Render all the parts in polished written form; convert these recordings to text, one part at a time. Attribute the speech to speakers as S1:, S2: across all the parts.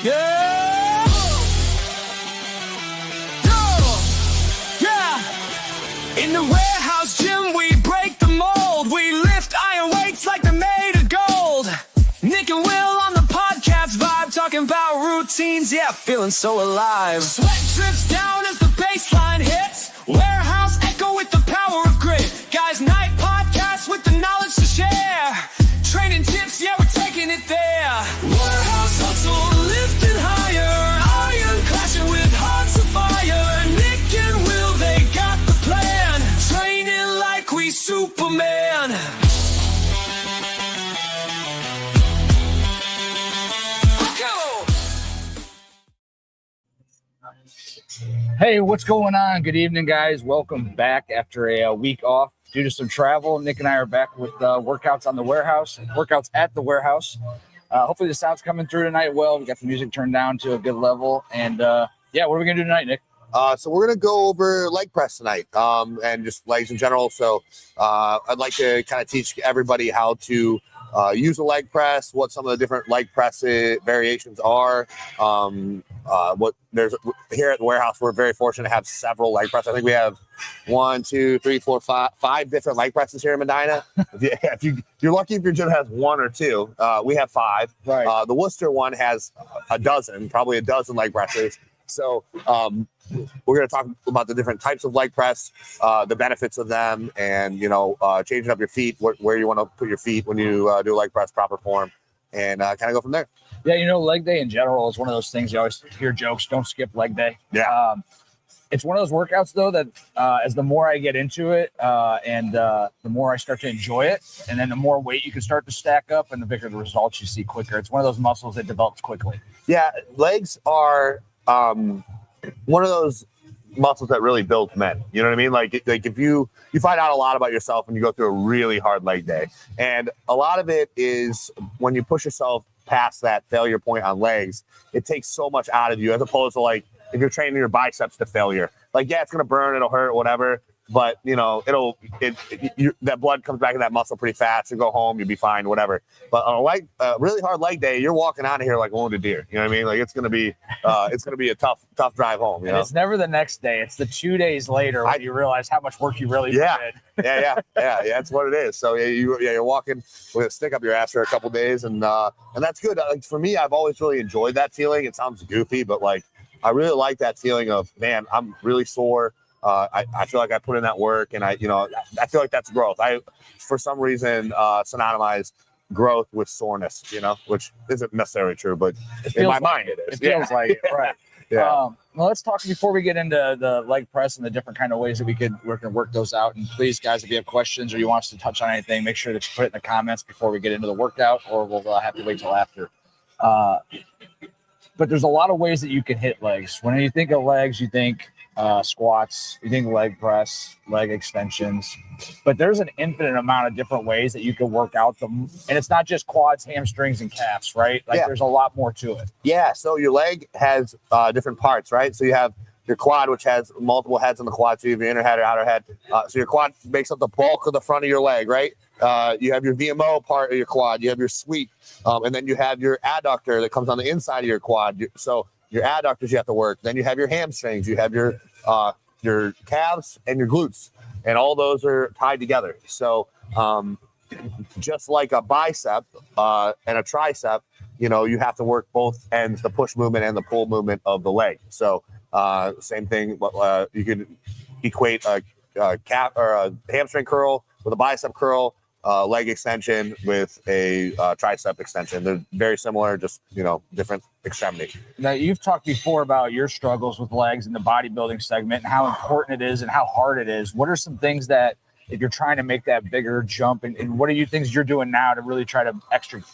S1: Yeah! Yeah! In the warehouse gym, we break the mold. We lift iron weights like they're made of gold. Nick and Will on the podcast vibe, talking about routines, yeah, feeling so alive. Sweat drips down as the baseline hits. Warehouse echo with the power of grit. Guys, night podcast with the knowledge to share. Training tips, yeah, we're taking it there. Warehouse hustle, lifted higher. Iron clashing with hearts of fire. Nick and Will, they got the plan. Training like we Superman.
S2: Hey, what's going on? Good evening, guys. Welcome back after a week off due to some travel. Nick and I are back with workouts at the warehouse. Hopefully the sound's coming through tonight well. We got the music turned down to a good level. And yeah, what are we going to do tonight, Nick?
S3: So we're going to go over leg press tonight and just legs in general. So I'd like to kind of teach everybody how to use a leg press, what some of the different leg press variations are. What there's here at the warehouse, we're very fortunate to have several leg presses. I think we have 5 different leg presses here in Medina. If you're lucky if your gym has 1 or 2, we have 5.
S2: Right.
S3: The Worcester one has probably a dozen leg presses. So we're going to talk about the different types of leg press, the benefits of them, and changing up your feet, where you want to put your feet when you do a leg press, proper form, and kind of go from there.
S2: Yeah, leg day in general is one of those things you always hear jokes. Don't skip leg day.
S3: Yeah.
S2: It's one of those workouts though that as the more I get into it and the more I start to enjoy it, and then the more weight you can start to stack up, and the bigger the results you see quicker. It's one of those muscles that develops quickly.
S3: Yeah, legs are one of those muscles that really builds men. You know what I mean? Like if you find out a lot about yourself when you go through a really hard leg day, and a lot of it is when you push yourself past that failure point on legs, it takes so much out of you, as opposed to like if you're training your biceps to failure. Like, yeah, it's gonna burn, it'll hurt, whatever, but that blood comes back in that muscle pretty fast. You go home, you'll be fine, whatever. But on a really hard leg day, you're walking out of here like a wounded deer. You know what I mean? Like it's gonna be a tough drive home. You know?
S2: It's never the next day. It's the 2 days later when you realize how much work you really did.
S3: Yeah. That's what it is. So you're walking with a stick up your ass for a couple days, and that's good. Like for me, I've always really enjoyed that feeling. It sounds goofy, but like I really like that feeling of, man, I'm really sore. I feel like I put in that work, and I feel like that's growth. I, for some reason, synonymize growth with soreness, which isn't necessarily true, but in my mind it is.
S2: It feels like it, right?
S3: Yeah.
S2: Well, let's talk before we get into the leg press and the different kind of ways that we can work those out. And please, guys, if you have questions or you want us to touch on anything, make sure that you put it in the comments before we get into the workout, or we'll have to wait till after. But there's a lot of ways that you can hit legs. When you think of legs, you think squats, you think leg press, leg extensions, but there's an infinite amount of different ways that you can work out them. And it's not just quads, hamstrings, and calves, right? There's a lot more to it.
S3: Yeah. So your leg has different parts, right? So you have your quad, which has multiple heads on the quad. So you have your inner head or outer head. So your quad makes up the bulk of the front of your leg, right? You have your VMO part of your quad. You have your sweep. And then you have your adductor that comes on the inside of your quad. So your adductors you have to work. Then you have your hamstrings. You have your calves and your glutes. And all those are tied together. So just like a bicep and a tricep, you have to work both ends, the push movement and the pull movement of the leg. So same thing, but you can equate a calf or a hamstring curl with a bicep curl, leg extension with a tricep extension. They're very similar, just different extremity.
S2: Now, you've talked before about your struggles with legs in the bodybuilding segment and how important it is and how hard it is. What are some things that, if you're trying to make that bigger jump, and what are things you're doing now to really try to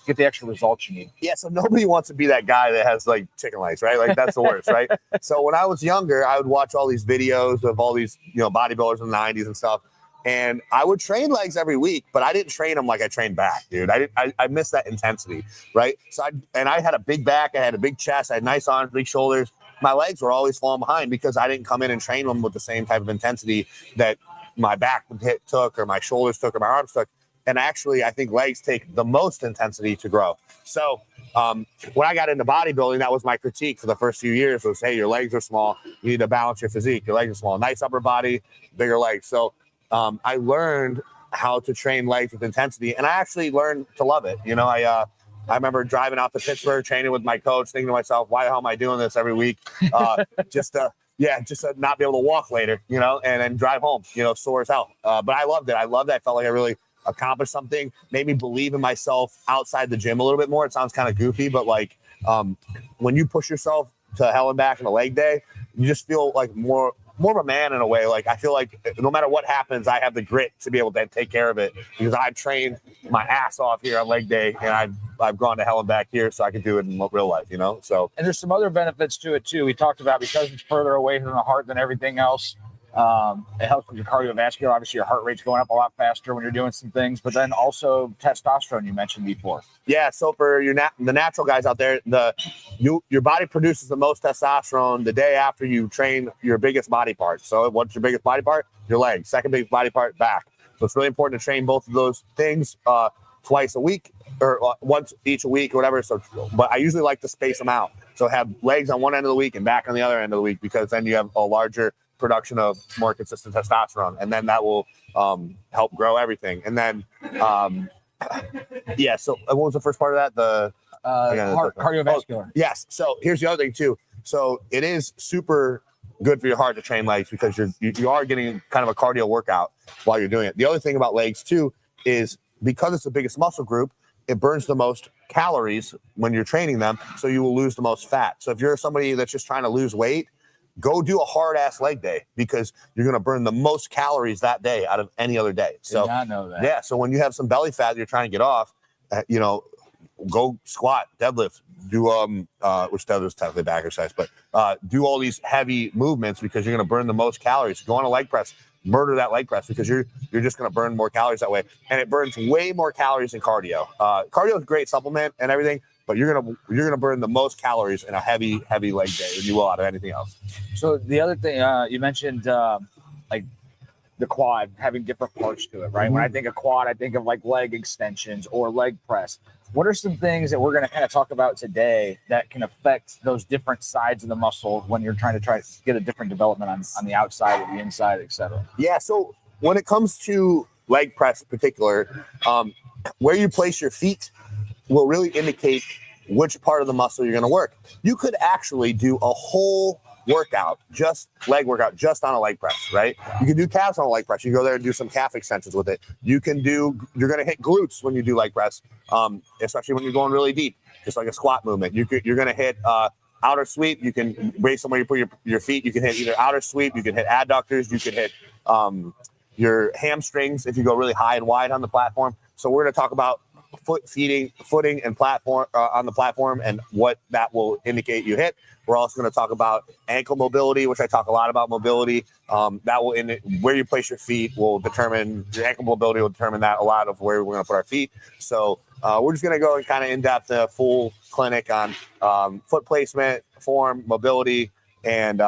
S2: get the extra results you need?
S3: Yeah, so nobody wants to be that guy that has like chicken legs, right? Like that's the worst, right? So when I was younger, I would watch all these videos of all these bodybuilders in the 90s and stuff, and I would train legs every week, but I didn't train them like I trained back, dude. I missed that intensity, right? So I had a big back, I had a big chest, I had nice arms, big shoulders. My legs were always falling behind because I didn't come in and train them with the same type of intensity that my back took, or my shoulders took, or my arms took. And actually, I think legs take the most intensity to grow. So when I got into bodybuilding, that was my critique for the first few years was, hey, your legs are small. You need to balance your physique. Your legs are small. Nice upper body, bigger legs. So I learned how to train legs with intensity, and I actually learned to love it. You know, I remember driving out to Pittsburgh, training with my coach, thinking to myself, why the hell am I doing this every week? Just to not be able to walk later, you know, and then drive home, you know, sore as hell. But I loved it. I felt like I really accomplished something, made me believe in myself outside the gym a little bit more. It sounds kind of goofy, but like when you push yourself to hell and back in a leg day, you just feel like more of a man in a way. Like I feel like no matter what happens, I have the grit to be able to take care of it because I've trained my ass off here on leg day, and I've gone to hell and back here so I can do it in real life, you know? So,
S2: and there's some other benefits to it too. We talked about because it's further away from the heart than everything else. It helps with your cardiovascular. Obviously, your heart rate's going up a lot faster when you're doing some things, but then also testosterone you mentioned before.
S3: Yeah, so for the natural guys out there, your body produces the most testosterone the day after you train your biggest body part. So what's your biggest body part? Your legs. Second biggest body part, back. So it's really important to train both of those things twice a week or once each a week or whatever. So, but I usually like to space them out. So have legs on one end of the week and back on the other end of the week because then you have a larger production of more consistent testosterone, and then that will help grow everything. And then so what was the first part of that?
S2: Cardiovascular.
S3: Yes. So here's the other thing too. So it is super good for your heart to train legs because you are getting kind of a cardio workout while you're doing it. The other thing about legs too is because it's the biggest muscle group, it burns the most calories when you're training them, so you will lose the most fat. So if you're somebody that's just trying to lose weight, go do a hard ass leg day because you're going to burn the most calories that day out of any other day. So
S2: did not know that.
S3: Yeah. So when you have some belly fat that you're trying to get off, go squat, deadlift, do which deadlift's technically back exercise, but do all these heavy movements because you're going to burn the most calories. Go on a leg press, murder that leg press because you're just going to burn more calories that way, and it burns way more calories than cardio. Cardio is a great supplement and everything, but you're gonna burn the most calories in a heavy leg day than you will out of anything else.
S2: So the other thing you mentioned, like the quad having different parts to it, right?
S3: Mm-hmm.
S2: When I think of quad, I think of like leg extensions or leg press. What are some things that we're going to kind of talk about today that can affect those different sides of the muscle when you're trying to get a different development on the outside or the inside, et cetera?
S3: Yeah. So when it comes to leg press in particular, where you place your feet will really indicate which part of the muscle you're going to work. You could actually do a whole leg workout, just on a leg press, right? You can do calves on a leg press. You go there and do some calf extensions with it. You're going to hit glutes when you do leg press, especially when you're going really deep, just like a squat movement. You're going to hit outer sweep. You can, based on where you put your feet, you can hit either outer sweep, you can hit adductors, you can hit your hamstrings if you go really high and wide on the platform. So we're going to talk about footing and platform on the platform and what that will indicate you hit. We're also going to talk about ankle mobility, which I talk a lot about mobility. That will where you place your feet will determine your ankle mobility will determine that a lot of where we're going to put our feet. So we're just going to go and kind of in depth a full clinic on foot placement, form, mobility, and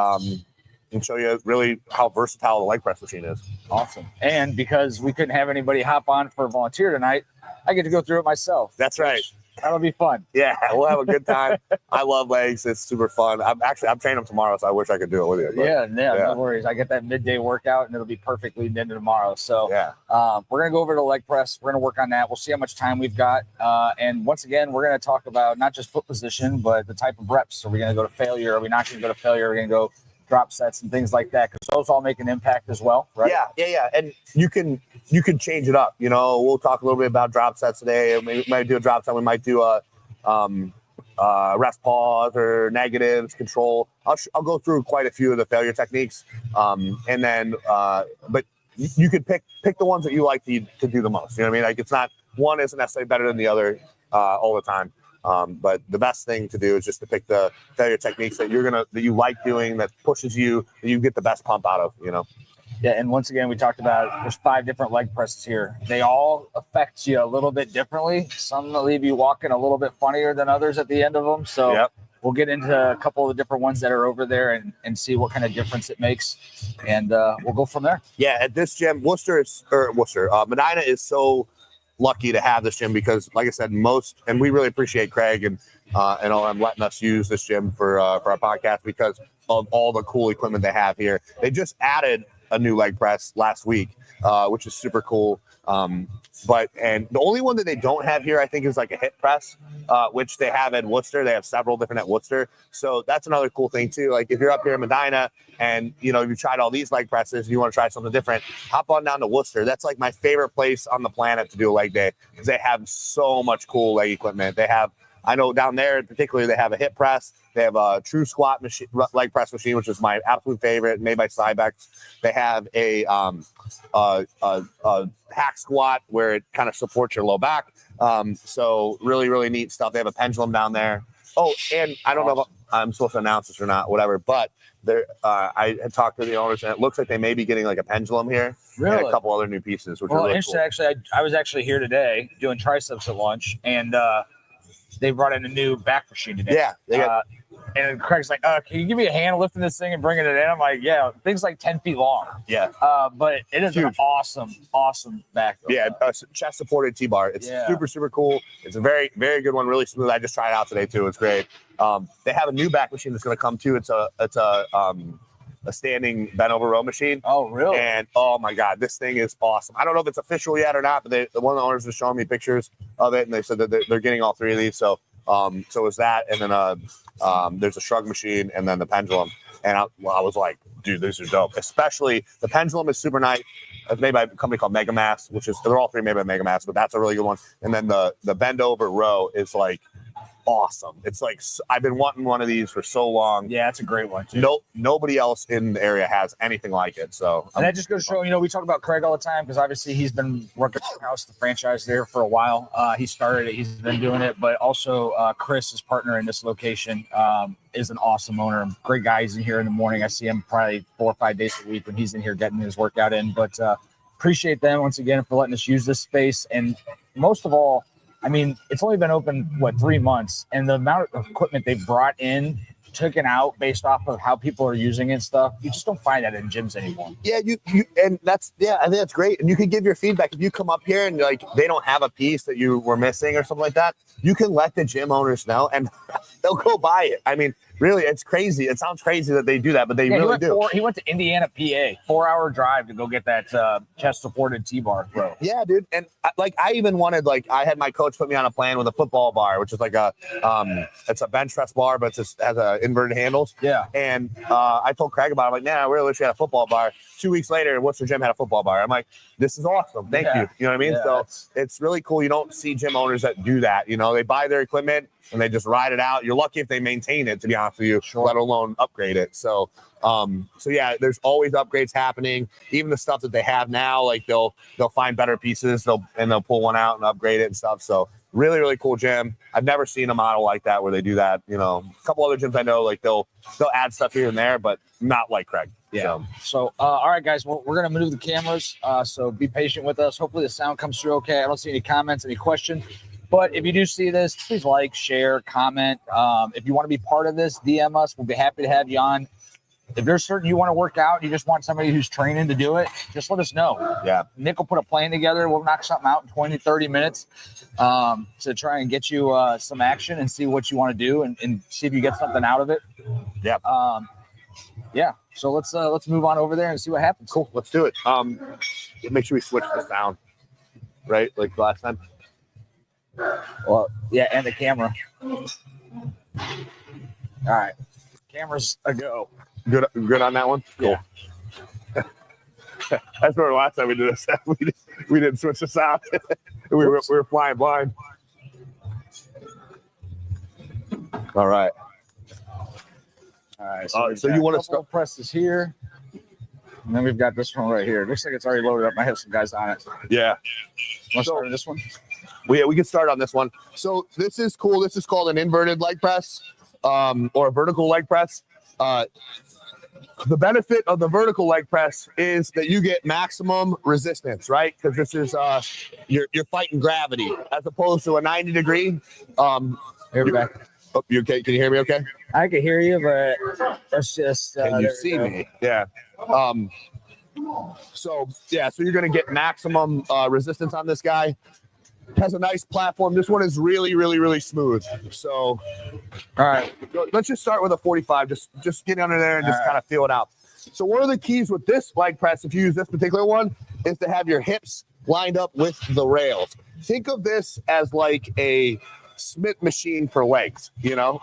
S3: show you really how versatile the leg press machine is.
S2: Awesome. And because we couldn't have anybody hop on for a volunteer tonight, I get to go through it myself.
S3: That's right.
S2: That'll be fun.
S3: Yeah, we'll have a good time. I love legs. It's super fun. I'm training them tomorrow, so I wish I could do it with you. But,
S2: yeah, no worries. I get that midday workout, and it'll be perfect leading into tomorrow. So
S3: yeah,
S2: we're going to go over to leg press. We're going to work on that. We'll see how much time we've got. And once again, we're going to talk about not just foot position, but the type of reps. Are we going to go to failure? Are we not going to go to failure? Are we going to go drop sets and things like that, because those all make an impact as well, right?
S3: Yeah. And you can change it up. You know, we'll talk a little bit about drop sets today. We might do a drop set. We might do a rest pause or negatives, control. I'll go through quite a few of the failure techniques, and then but you could pick the ones that you like to do the most. You know what I mean? Like it's not one isn't necessarily better than the other all the time. But the best thing to do is just to pick the failure techniques that you like doing, that pushes you, that you get the best pump out of, you know?
S2: Yeah. And once again, we talked about there's 5 different leg presses here. They all affect you a little bit differently. Some will leave you walking a little bit funnier than others at the end of them. So We'll get into a couple of the different ones that are over there and see what kind of difference it makes. And we'll go from there.
S3: Yeah. At this gym, Medina is so lucky to have this gym because, like I said, and we really appreciate Craig and OM letting us use this gym for our podcast because of all the cool equipment they have here. They just added a new leg press last week, which is super cool. And the only one that they don't have here, I think, is like a hip press, which they have at Worcester. They have several different at Worcester. So that's another cool thing too. Like if you're up here in Medina and you've tried all these leg presses and you want to try something different, hop on down to Worcester. That's like my favorite place on the planet to do a leg day because they have so much cool leg equipment. I know down there particularly, they have a hip press. They have a true squat machine, leg press machine, which is my absolute favorite, made by Cybex. They have a hack squat where it kind of supports your low back. So really, really neat stuff. They have a pendulum down there. Oh, and I don't know if I'm supposed to announce this or not, whatever, but I had talked to the owners and it looks like they may be getting like a pendulum here.
S2: Really?
S3: And a couple other new pieces, which are really
S2: interesting.
S3: cool.
S2: Actually, I was actually here today doing triceps at lunch, and they brought in a new back machine today.
S3: Yeah. They got,
S2: and Craig's like, can you give me a hand lifting this thing and bringing it in? I'm like, yeah, thing's like 10 feet long.
S3: yeah.
S2: But it is an awesome back.
S3: Yeah, chest supported T-bar. It's super, super cool. It's a very, very good one. Really smooth. I just tried it out today too. It's great. They have a new back machine that's going to come too. It's a standing bent over row machine.
S2: Oh, really?
S3: And oh my God, this thing is awesome. I don't know if it's official yet or not, but one of the owners was showing me pictures of it, and they said that they're getting all three of these. So it's that, and then there's a shrug machine, and then the pendulum. And I was like, dude, these are dope. Especially the pendulum is super nice. It's made by a company called Megamass, they're all three made by Megamass, but that's a really good one. And then the bend over row is like awesome. It's like I've been wanting one of these for so long.
S2: Yeah, it's a great one too.
S3: Nobody else in the area has anything like it. So
S2: and that just goes to show, we talk about Craig all the time because obviously he's been working at the house, the franchise there for a while. He started it, he's been doing it, but also Chris, his partner in this location, is an awesome owner. Great guy. He's in here in the morning. I see him probably 4 or 5 days a week when he's in here getting his workout in. But appreciate them once again for letting us use this space. And most of all, I mean, it's only been open, 3 months, and the amount of equipment they brought in, taken out based off of how people are using it and stuff, you just don't find that in gyms anymore.
S3: Yeah, I think that's great. And you can give your feedback. If you come up here and like they don't have a piece that you were missing or something like that, you can let the gym owners know and they'll go buy it. I mean, really, it's crazy. It sounds crazy that they do that, but they really do.
S2: He went to Indiana, PA, 4-hour drive to go get that chest supported T-bar, bro.
S3: Yeah, dude. And I even wanted, I had my coach put me on a plan with a football bar, which is like it's a bench press bar, but it just has inverted handles.
S2: Yeah.
S3: And I told Craig about it. I'm like, I really wish we had a football bar. 2 weeks later, Worcester Gym had a football bar. I'm like, this is awesome. Thank you. You know what I mean?
S2: Yeah,
S3: so it's really cool. You don't see gym owners that do that. They buy their equipment and they just ride it out. You're lucky if they maintain it, to be honest with you, let alone upgrade it. So yeah, there's always upgrades happening. Even the stuff that they have now, like they'll find better pieces, they'll pull one out and upgrade it and stuff. So really, really cool gym. I've never seen a model like that where they do that. A couple other gyms I know, like they'll add stuff here and there, but not like Craig.
S2: Yeah. So all right, guys, we're gonna move the cameras. So be patient with us. Hopefully the sound comes through okay. I don't see any comments, any questions. But if you do see this, please like, share, comment. If you want to be part of this, DM us. We'll be happy to have you on. If there's certain you want to work out, you just want somebody who's training to do it, just let us know.
S3: Yeah.
S2: Nick will put a plan together. We'll knock something out in 20, 30 minutes to try and get you some action and see what you want to do and see if you get something out of it.
S3: Yeah.
S2: Yeah. So let's move on over there and see what happens.
S3: Cool. Let's do it. Make sure we switch the sound, right? Like last time.
S2: Well, yeah, and the camera. All right. Camera's a go.
S3: Good on that one? Cool.
S2: Yeah.
S3: That's where last time we did this. We didn't switch the sound. we were flying blind. All right.
S2: All right.
S3: So you want to start?
S2: Press this here. And then we've got this one right here. It looks like it's already loaded up. I have some guys on it.
S3: Yeah.
S2: Want to start with this one?
S3: We can start on this one. So this is cool. This is called an inverted leg press or a vertical leg press. The benefit of the vertical leg press is that you get maximum resistance, right? Because this is you're fighting gravity as opposed to a 90-degree.
S2: Here, back.
S3: Oh, you okay? Can you hear me okay?
S2: I can hear you, but it's just.
S3: Can you see me? Yeah. So you're going to get maximum resistance on this guy. has a nice platform. This one is really, really, really smooth. So,
S2: All right.
S3: let's just start with a 45. Just get under there and just kind of feel it out. So one of the keys with this leg press, if you use this particular one, is to have your hips lined up with the rails. Think of this as like a Smith machine for legs,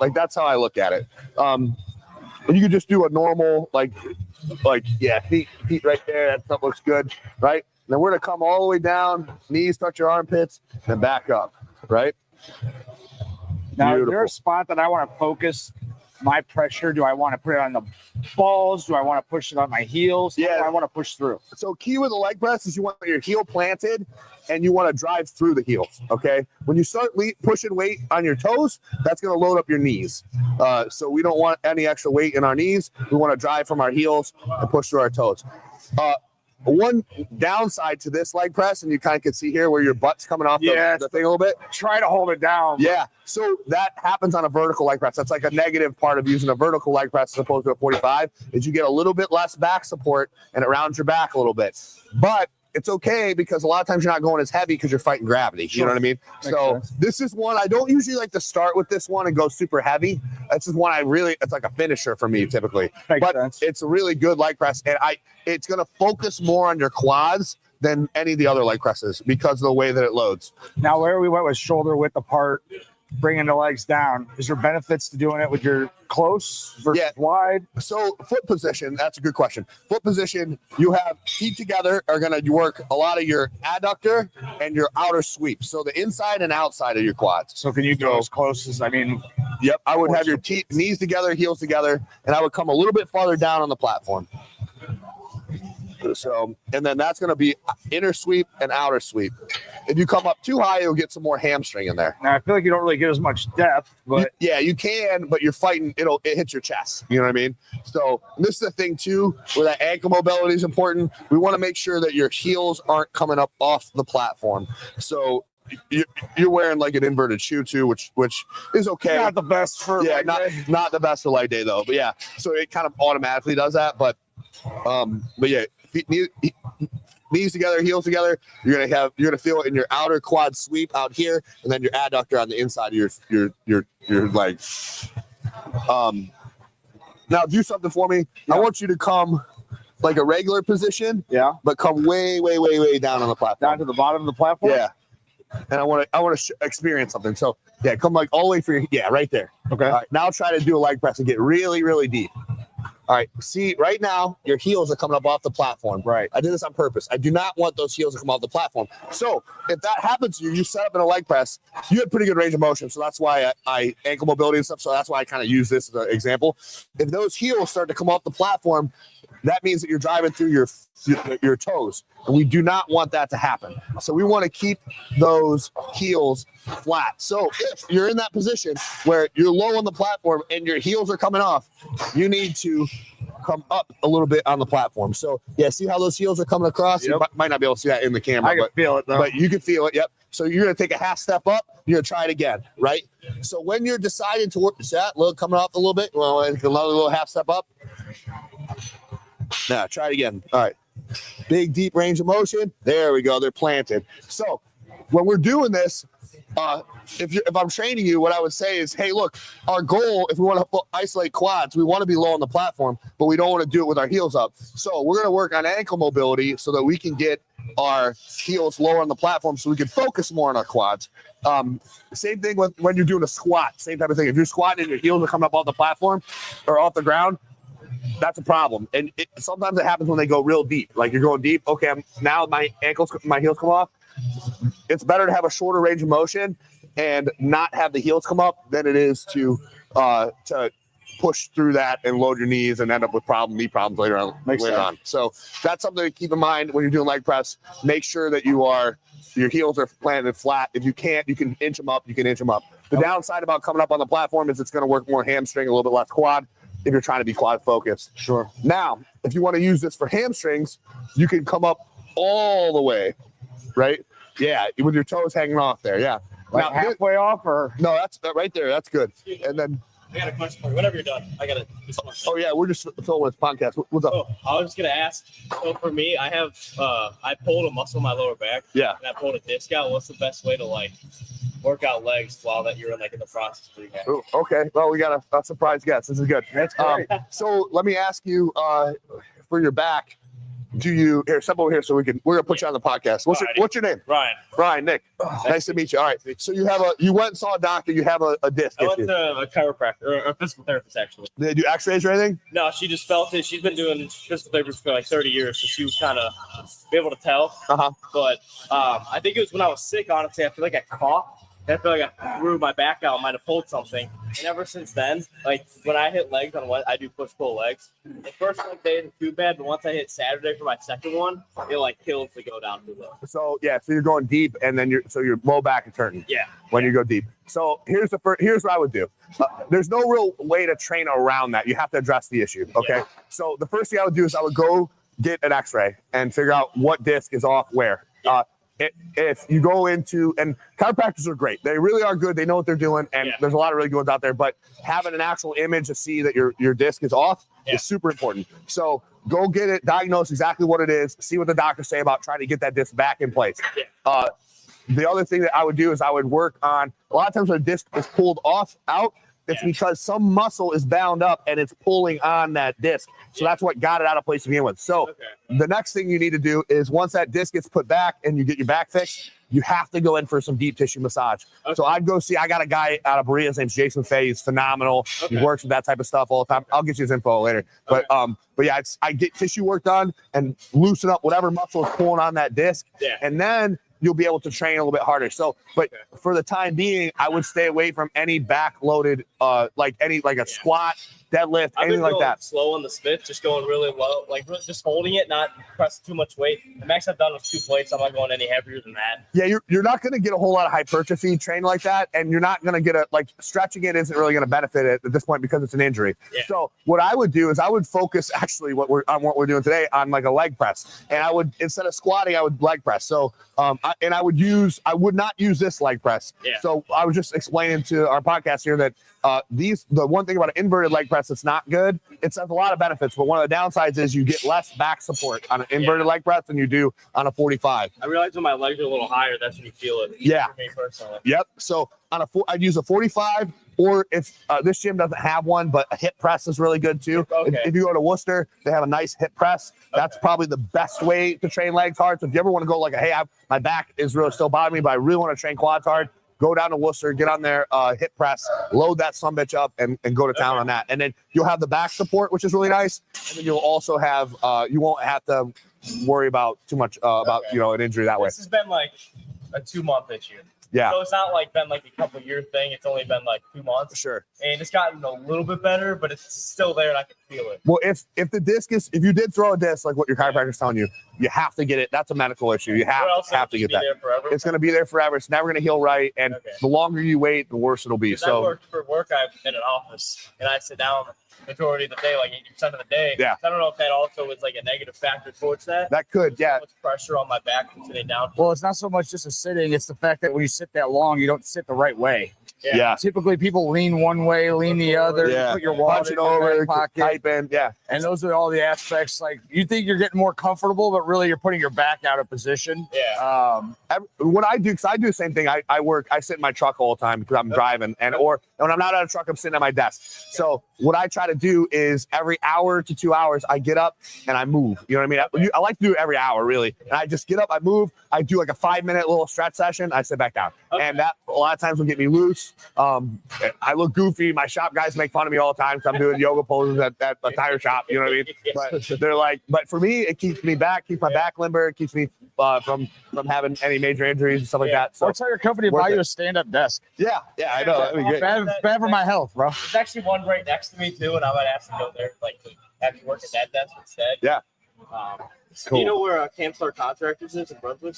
S3: like that's how I look at it. And you could just do a normal, feet right there. That stuff looks good, right? And then we're gonna come all the way down, knees touch your armpits, and back up, right?
S2: Now,
S3: Beautiful.
S2: is there a spot that I want to focus my pressure? Do I want to put it on the balls? Do I want to push it on my heels?
S3: Yeah.
S2: How do I want to push through?
S3: So key with the leg press is you want your heel planted and you want to drive through the heels, okay? When you start pushing weight on your toes, that's going to load up your knees. So we don't want any extra weight in our knees. We want to drive from our heels and push through our toes. One downside to this leg press, and you kind of can see here where your butt's coming off the thing a little bit.
S2: Try to hold it down.
S3: Yeah. So that happens on a vertical leg press. That's like a negative part of using a vertical leg press as opposed to a 45 is you get a little bit less back support and it rounds your back a little bit. But it's okay because a lot of times you're not going as heavy because you're fighting gravity.
S2: Sure.
S3: You know what I mean?
S2: Makes
S3: So
S2: sense.
S3: this is one I don't usually like to start with this one and go super heavy. This is one it's like a finisher for me typically.
S2: Makes
S3: But
S2: sense.
S3: it's a really good leg press, and it's going to focus more on your quads than any of the other leg presses because of the way that it loads.
S2: Now, where we went with shoulder width apart, bringing the legs down, is there benefits to doing it with your close versus wide?
S3: So foot position, that's a good question. Foot position, you have feet together are going to work a lot of your adductor and your outer sweep. So the inside and outside of your quads.
S2: So can you go as close as,
S3: Yep. I would have your knees together, heels together, and I would come a little bit farther down on the platform. So, and then that's going to be inner sweep and outer sweep. If you come up too high, you'll get some more hamstring in there.
S2: now I feel like you don't really get as much depth, but
S3: Yeah, you can, but you're fighting, it hits your chest. You know what I mean? So this is the thing too, where that ankle mobility is important. We want to make sure that your heels aren't coming up off the platform. So you're wearing like an inverted shoe too, which is okay.
S2: not the best for leg day.
S3: not the best for leg day though. But yeah, so it kind of automatically does that. But yeah, knees together, heels together. You're gonna feel it in your outer quad sweep out here, and then your adductor on the inside of your leg. Now do something for me.
S2: Yeah.
S3: I want you to come like a regular position, but come way, way, way, way down on the platform.
S2: Down to the bottom of the platform?
S3: Yeah. And I want to experience something. So yeah, come like all the way for right there.
S2: Okay.
S3: All right, now try to do a leg press and get really, really deep. All right, see right now your heels are coming up off the platform.
S2: Right.
S3: I did this on purpose. I do not want those heels to come off the platform. So if that happens to you, you set up in a leg press, you had pretty good range of motion. So that's why I ankle mobility and stuff. So that's why I kind of use this as an example. If those heels start to come off the platform, that means that you're driving through your toes, and we do not want that to happen. So we want to keep those heels flat. So if you're in that position where you're low on the platform and your heels are coming off, you need to come up a little bit on the platform. So yeah, see how those heels are coming across?
S2: Yep.
S3: You might not be able to see that in the camera,
S2: I can feel it though.
S3: but you can feel it. Yep. So you're going to take a half step up. You're going to try it again, right? So when you're deciding to work that, look, coming up a little bit, well, another little half step up. Now try it again. All right. Big, deep range of motion. There we go. They're planted. So when we're doing this, if I'm training you, what I would say is, hey, look, our goal, if we want to isolate quads, we want to be low on the platform, but we don't want to do it with our heels up. So we're going to work on ankle mobility so that we can get our heels lower on the platform so we can focus more on our quads. Same thing when you're doing a squat, same type of thing. If you're squatting and your heels are coming up off the platform or off the ground, that's a problem. And sometimes it happens when they go real deep. Like you're going deep. Okay, now my heels come off. It's better to have a shorter range of motion and not have the heels come up than it is to push through that and load your knees and end up with knee problems later on. So that's something to keep in mind when you're doing leg press. Make sure that your heels are planted flat. If you can't, you can inch them up. The downside about coming up on the platform is it's going to work more hamstring, a little bit less quad if you're trying to be quad focused.
S2: Sure.
S3: Now, if you want to use this for hamstrings, you can come up all the way, right? Yeah, with your toes hanging off there. Yeah.
S2: Like
S3: now,
S2: halfway off or?
S3: No, that's right there. That's good. And then
S4: I got a question for you. Whenever you're done, I got this one.
S3: Oh yeah, we're just filming this podcast. What's up?
S4: Oh, I was just gonna ask. So for me, I have I pulled a muscle in my lower back.
S3: Yeah.
S4: And I pulled a disc out. What's the best way to like work out legs while that you're in the process of rehab?
S3: Ooh, okay. Well, we got a surprise guest. This is good.
S2: That's great.
S3: So let me ask you, for your back, do you here? Step over here so we're gonna put you on the podcast. What's your name?
S4: Ryan.
S3: Ryan, Nick. Nice to meet you. All right. So you went and saw a doctor. You have a disc.
S4: I went to a chiropractor or a physical therapist actually.
S3: Did they do X-rays or anything?
S4: No, she just felt it. She's been doing physical therapy for like 30 years, so she was kind of able to tell. But I think it was when I was sick. Honestly, I feel like I coughed. I feel like I threw my back out, might have pulled something. And ever since then, like when I hit legs on what I do push-pull legs, the first day isn't too bad, but once I hit Saturday for my second one, it like kills to go down too low.
S3: So yeah, so you're going deep, and then your low back is hurting.
S4: Yeah.
S3: When you go deep. So here's what I would do. There's no real way to train around that. You have to address the issue. Okay.
S4: Yeah.
S3: So the first thing I would do is I would go get an X-ray and figure out what disc is off where.
S4: Yeah.
S3: If you go into, and chiropractors are great, they really are good, they know what they're doing, and there's a lot of really good ones out there, but having an actual image to see that your disc is off is super important. So go get it, diagnose exactly what it is, see what the doctors say about trying to get that disc back in place. The other thing that I would do is I would work on, a lot of times when a disc is pulled out, it's because some muscle is bound up and it's pulling on that disc. So that's what got it out of place to begin with. So the next thing you need to do is once that disc gets put back and you get your back fixed, you have to go in for some deep tissue massage. So I'd go see, I got a guy out of Berea, his name's Jason Fay. He's phenomenal. He works with that type of stuff all the time. I'll get you his info later. But yeah, I get tissue work done and loosen up whatever muscle is pulling on that disc. And then you'll be able to train a little bit harder. So, but for the time being, I would stay away from any back-loaded, like a squat, deadlift, anything like that.
S4: Slow on the Smith, just going really low, like just holding it, not pressing too much weight. The max I've done was 2 plates. I'm not going any heavier than that.
S3: Yeah, you're not going to get a whole lot of hypertrophy training like that, and you're not going to get stretching it isn't really going to benefit it at this point because it's an injury. So what I would do is I would focus actually on what we're doing today on like a leg press, and I would, instead of squatting, I would leg press. So I would not use this leg press. So I was just explaining to our podcast here that the one thing about an inverted leg press that's not good, it has a lot of benefits, but one of the downsides is you get less back support on an inverted leg press than you do on a 45.
S4: I realize when my legs are a little higher, that's when you feel it. For me personally.
S3: Yep. So I'd use a 45, or if this gym doesn't have one, but a hip press is really good too. If you go to Worcester, they have a nice hip press. That's probably the best way to train legs hard. So if you ever want to go like, hey, my back is really still bothering me, but I really want to train quads hard, go down to Worcester, get on their hip press, load that sumbitch up, and go to town on that. And then you'll have the back support, which is really nice. And then you'll also have, you won't have to worry about too much about, an injury that way.
S4: This has been like a 2-month issue.
S3: Yeah.
S4: So it's not like been like a couple year thing. It's only been like 2 months.
S3: Sure.
S4: And it's gotten a little bit better, but it's still there and I can feel it.
S3: Well, if the disc is, if you did throw a disc, like what your chiropractor's telling you, you have to get it. That's a medical issue. You have to get that. It's going to be there forever. It's never going to heal right. And the longer you wait, the worse it'll be. So
S4: I worked for work. I'm in an office and I sit down majority of the day, like 80% of the day.
S3: Yeah.
S4: I don't know if that also is like a negative factor towards that.
S3: That could, yeah.
S4: So much pressure on my back from sitting down.
S2: Well, it's not so much just a sitting. It's the fact that when you sit that long, you don't sit the right way.
S3: Yeah.
S2: Typically, people lean one way, lean the other.
S3: Yeah.
S2: Put your wallet in your back pocket.
S3: Type in. Yeah.
S2: And those are all the aspects. Like you think you're getting more comfortable, but really you're putting your back out of position.
S4: Yeah.
S3: What I do, because I do the same thing. I sit in my truck all the time because I'm driving, or when I'm not at a truck, I'm sitting at my desk. So what I try to do is every hour to 2 hours, I get up and I move. You know what I mean? I like to do it every hour, really. And I just get up, I move, I do like a 5-minute little stretch session, I sit back down. And that a lot of times will get me loose. I look goofy. My shop guys make fun of me all the time because I'm doing yoga poses at a tire shop. You know what I mean? But they're like, but for me, it keeps me back, keeps my back limber, it keeps me from having any major injuries and stuff like that. So
S2: or tell your company to buy you a stand-up desk.
S3: Yeah, I know. That'd be great.
S2: Bad for my health, bro.
S4: There's actually one right next to me too, and I might ask to go there, like to have you work at that desk instead.
S3: Yeah.
S4: Cool. You know where Camstar Contractors is in Brunswick?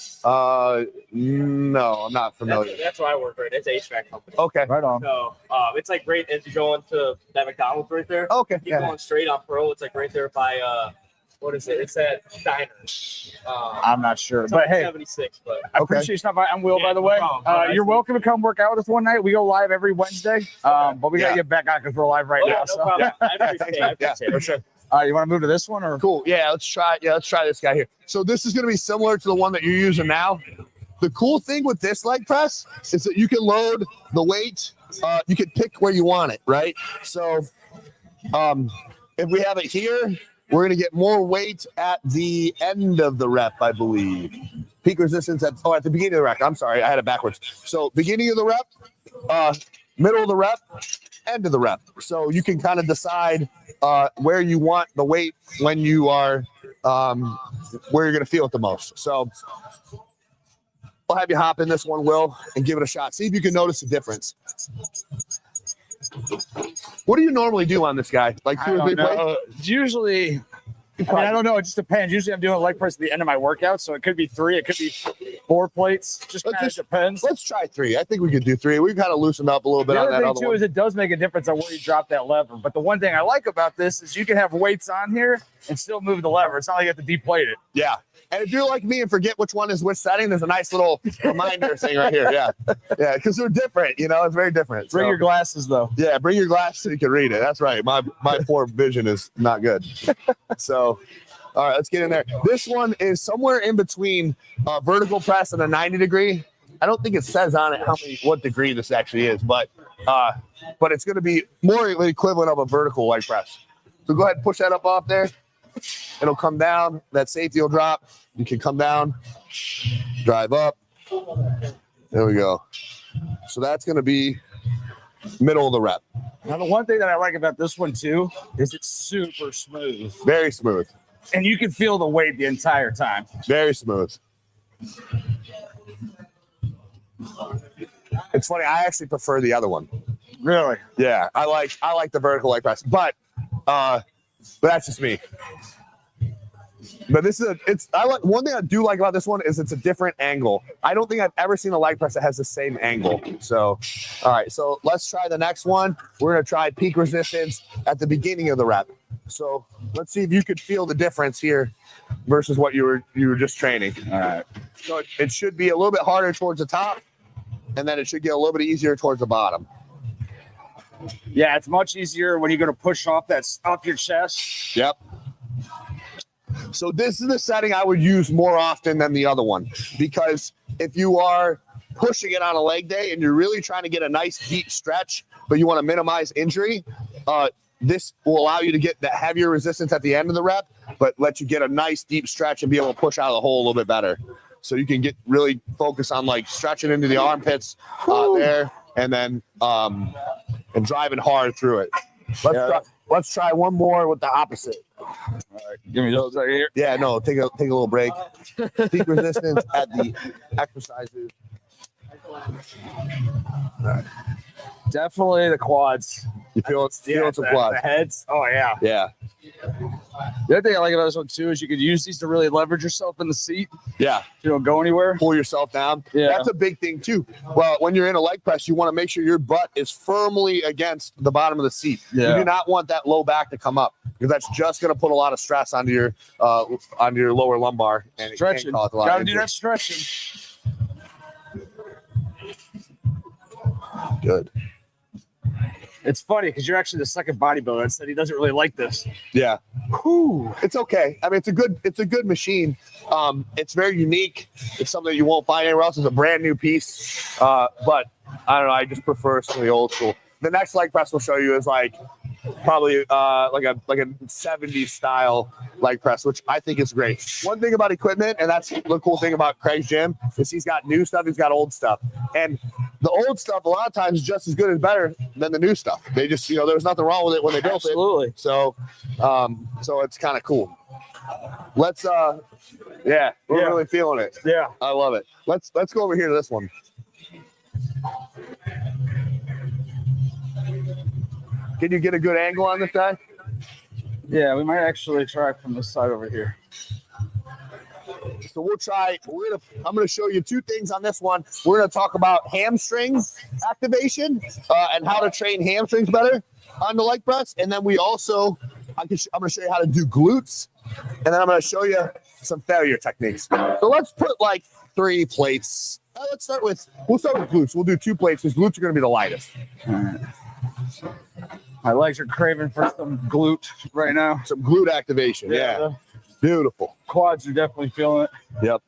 S3: No, I'm not familiar.
S4: That's where I work right. It's an HVAC company.
S3: Okay.
S2: Right on.
S4: So it's like right as you go into that McDonald's right there.
S3: Okay.
S4: Keep going straight on Pearl. It's like right there by what is it? It's at Diner.
S2: I'm not sure, but hey,
S4: 76. But
S2: I appreciate you stopping by. I'm Will, by the way.
S4: no problem.
S2: You're welcome to come work out with us one night. We go live every Wednesday, but we got to get back on because we're live right now.
S4: no
S2: So.
S4: problem. I appreciate it. I
S3: Yeah,
S4: appreciate
S3: for
S4: it.
S3: sure.
S2: You want to move to this one or?
S3: Cool. Yeah, let's try this guy here. So this is going to be similar to the one that you're using now. The cool thing with this leg press is that you can load the weight. You can pick where you want it, right? So if we have it here, we're going to get more weight at the end of the rep, I believe. Peak resistance at the beginning of the rep. I'm sorry, I had it backwards. So beginning of the rep, middle of the rep, end of the rep. So you can kind of decide where you want the weight when you are where you're going to feel it the most. So I'll have you hop in this one, Will, and give it a shot. See if you can notice the difference. What do you normally do on this guy? Like 2 or 3 plates?
S2: Usually, I don't know. It just depends. Usually, I'm doing a leg press at the end of my workout, so it could be 3, it could be 4 plates. Just kind of depends.
S3: Let's try 3. I think we could do 3. We've kind of loosened up a little bit
S2: The
S3: on
S2: other
S3: that
S2: thing
S3: other
S2: too
S3: one.
S2: is it does make a difference on where you drop that lever. But the one thing I like about this is you can have weights on here and still move the lever. It's not like you have to deplate it.
S3: Yeah. And if you're like me and forget which one is which setting, there's a nice little reminder thing right here. Yeah. Yeah, because they're different. You know, it's very different.
S2: Bring
S3: So,
S2: your glasses though.
S3: yeah, bring your glass so you can read it. That's right. My poor vision is not good. So, all right, let's get in there. This one is somewhere in between vertical press and a 90 degree. I don't think it says on it what degree this actually is, but it's going to be more the equivalent of a vertical leg press. So go ahead and push that up off there. It'll come down. That safety will drop. You can come down, drive up. There we go. So that's going to be middle of the rep.
S2: Now the one thing that I like about this one too is it's super smooth.
S3: Very smooth.
S2: And you can feel the weight the entire time.
S3: Very smooth. It's funny. I actually prefer the other one.
S2: Really?
S3: Yeah, I like the vertical leg press, but that's just me. But one thing I do like about this one is it's a different angle. I don't think I've ever seen a leg press that has the same angle. So, all right, so let's try the next one. We're gonna try peak resistance at the beginning of the rep. So let's see if you could feel the difference here versus what you were just training.
S2: All right.
S3: So it should be a little bit harder towards the top, and then it should get a little bit easier towards the bottom.
S2: Yeah, it's much easier when you're going to push off your chest.
S3: Yep. So this is the setting I would use more often than the other one, because if you are pushing it on a leg day and you're really trying to get a nice deep stretch, but you want to minimize injury, this will allow you to get that heavier resistance at the end of the rep, but let you get a nice deep stretch and be able to push out of the hole a little bit better. So you can get really focused on like stretching into the armpits there, and then and driving hard through it. Let's try one more with the opposite.
S2: All right, give me those right here.
S3: Yeah, no, take a little break. Peak resistance at the exercises.
S2: Definitely the quads.
S3: You feel some
S2: the
S3: quads.
S2: heads. Oh yeah.
S3: Yeah,
S2: The other thing I like about this one too is you could use these to really leverage yourself in the seat.
S3: yeah.
S2: If you don't go anywhere.
S3: Pull yourself down.
S2: Yeah.
S3: That's a big thing too. Well, when you're in a leg press, you want to make sure your butt is firmly against the bottom of the seat.
S2: Yeah.
S3: You do not want that low back to come up, because that's just going to put a lot of stress onto your lower lumbar, and it
S2: Stretching.
S3: can cause a lot
S2: Gotta
S3: of
S2: do
S3: injury.
S2: that stretching.
S3: Good.
S2: It's funny because you're actually the second bodybuilder that said he doesn't really like this.
S3: Yeah.
S2: Whew.
S3: It's okay. I mean, it's a good machine. It's very unique. It's something that you won't find anywhere else. It's a brand new piece. But I don't know. I just prefer some of the old school. The next leg press we'll show you is probably like a 70s style leg press, which I think is great. One thing about equipment, and that's the cool thing about Craig's gym, is he's got new stuff, he's got old stuff. And the old stuff a lot of times is just as good as better than the new stuff. They just, there was nothing wrong with it when they built
S2: Absolutely.
S3: it. So it's kind of cool. Let's we're really feeling it.
S2: Yeah.
S3: I love it. Let's go over here to this one. Can you get a good angle on this guy?
S2: Yeah, we might actually try from this side over here.
S3: So we'll try. I'm going to show you two things on this one. We're going to talk about hamstring activation and how to train hamstrings better on the leg press, and then I'm going to show you how to do glutes And then I'm going to show you some failure techniques. So let's put like 3 plates. We'll start with glutes. We'll do 2 plates because glutes are going to be the lightest.
S2: All right. My legs are craving for some glute right now.
S3: Some glute activation. Yeah. Beautiful.
S2: Quads are definitely feeling it.
S3: Yep.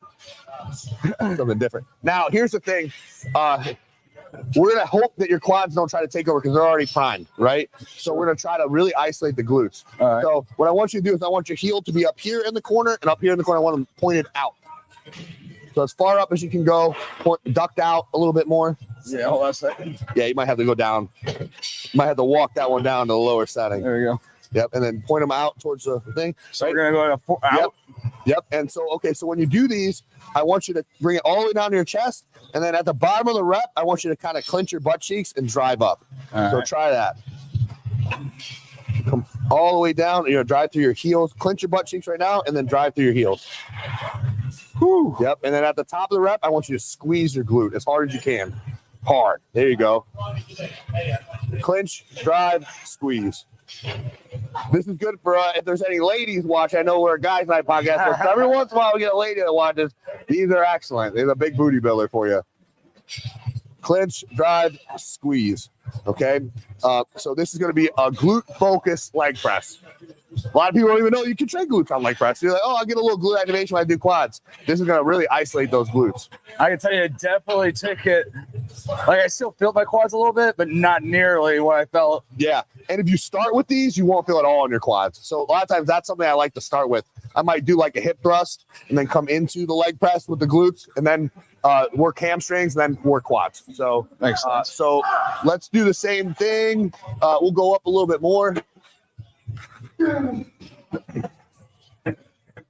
S3: Something different. Now, here's the thing. We're going to hope that your quads don't try to take over because they're already primed, right? So we're going to try to really isolate the glutes.
S2: All right.
S3: So what I want you to do is I want your heel to be up here in the corner, and up here in the corner, I want them pointed out. So as far up as you can go, ducked out a little bit more.
S2: Yeah, hold on a second.
S3: Yeah, you might have to go down. You might have to walk that one down to the lower setting.
S2: There we go.
S3: Yep, and then point them out towards the thing.
S2: So we're going to go to out.
S3: Yep, and so, okay, so when you do these, I want you to bring it all the way down to your chest, and then at the bottom of the rep, I want you to kind of clench your butt cheeks and drive up.
S2: All
S3: so
S2: right.
S3: try that. Come all the way down, drive through your heels, clench your butt cheeks right now, and then drive through your heels. Whew. Yep, and then at the top of the rep, I want you to squeeze your glute as hard as you can. Hard. There you go. Clinch, drive, squeeze. This is good for if there's any ladies watch. I know we're a guys' night podcast, but every once in a while we get a lady that watches. These are excellent. They're a big booty builder for you. Clinch, drive, squeeze. Okay. So this is going to be a glute-focused leg press. A lot of people don't even know you can train glutes on leg press. You're like, oh, I'll get a little glute activation when I do quads. This is going to really isolate those glutes.
S2: I can tell you, it definitely took it. Like, I still feel my quads a little bit, but not nearly what I felt.
S3: Yeah. And if you start with these, you won't feel it all on your quads. So a lot of times that's something I like to start with. I might do like a hip thrust and then come into the leg press with the glutes and then work hamstrings and then work quads. So,
S2: Makes sense.
S3: So let's do the same thing. We'll go up a little bit more.